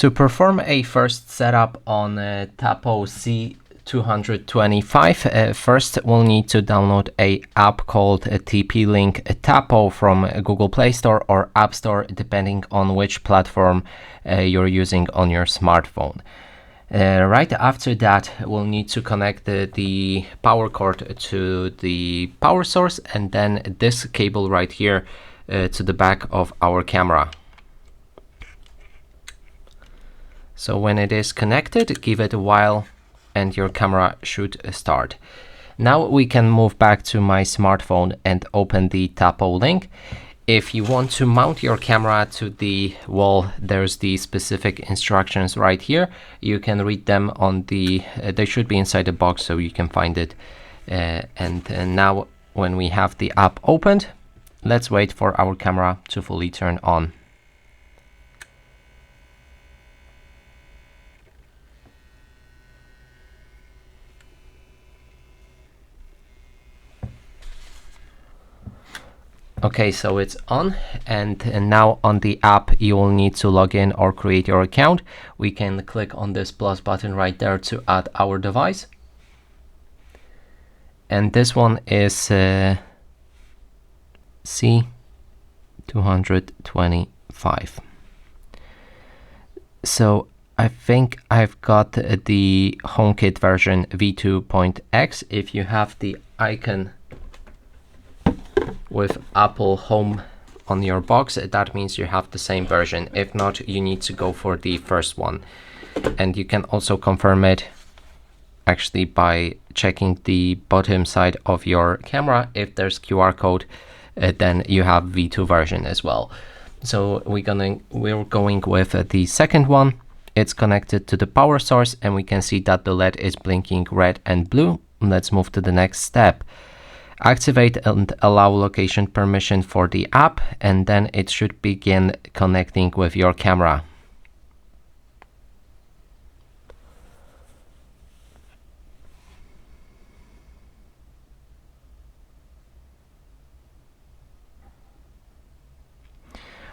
To perform a first setup on Tapo C225, first we'll need to download an app called TP-Link Tapo from Google Play Store or App Store, depending on which platform you're using on your smartphone. Right after that, we'll need to connect the power cord to the power source and then this cable right here to the back of our camera. So when it is connected, give it a while and your camera should start. Now we can move back to my smartphone and open the Tapo link. If you want to mount your camera to the wall, there's the specific instructions right here. You can read them on the, they should be inside the box so you can find it. And now when we have the app opened, let's wait for our camera to fully turn on. Okay, so it's on, and now on the app you will need to log in or create your account. We can click on this plus button right there to add our device. And this one is C225. So I think I've got the HomeKit version v2.x. If you have the icon with Apple Home on your box, that means you have the same version. If not, you need to go for the first one. And you can also confirm it actually by checking the bottom side of your camera. If there's QR code, then you have V2 version as well. So we're going with the second one. It's connected to the power source and we can see that the LED is blinking red and blue. Let's move to the next step. Activate and allow location permission for the app, and then it should begin connecting with your camera.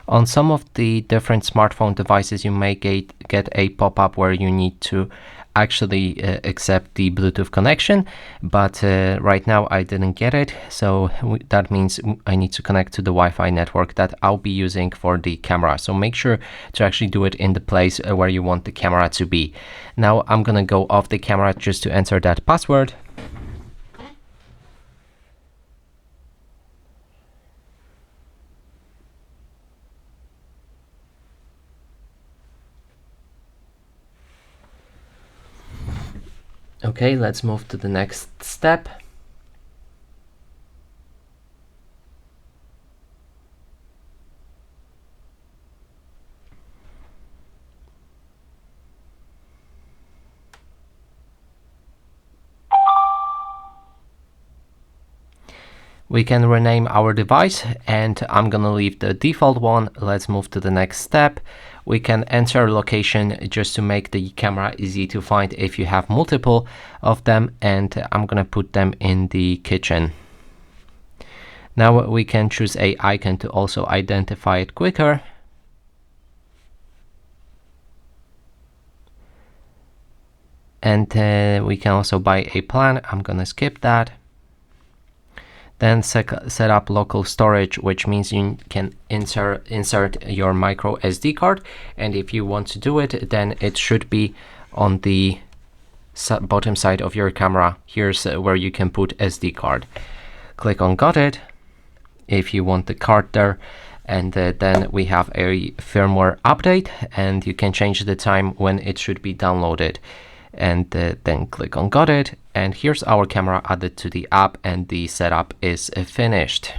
On some of the different smartphone devices, you may get a pop-up where you need to actually accept the Bluetooth connection, but right now I didn't get it, so that means I need to connect to the Wi-Fi network that I'll be using for the camera. So make sure to actually do it in the place where you want the camera to be. Now I'm gonna go off the camera just to enter that password. Okay, let's move to the next step. We can rename our device and I'm gonna leave the default one. Let's move to the next step. We can enter location just to make the camera easy to find if you have multiple of them, and I'm gonna put them in the kitchen. Now we can choose a icon to also identify it quicker. And we can also buy a plan. I'm gonna skip that. Then set up local storage, which means you can insert your micro SD card. And if you want to do it, then it should be on the bottom side of your camera. Here's where you can put SD card. Click on got it if you want the card there. And then we have a firmware update and you can change the time when it should be downloaded. And then click on got it, and here's our camera added to the app and the setup is finished.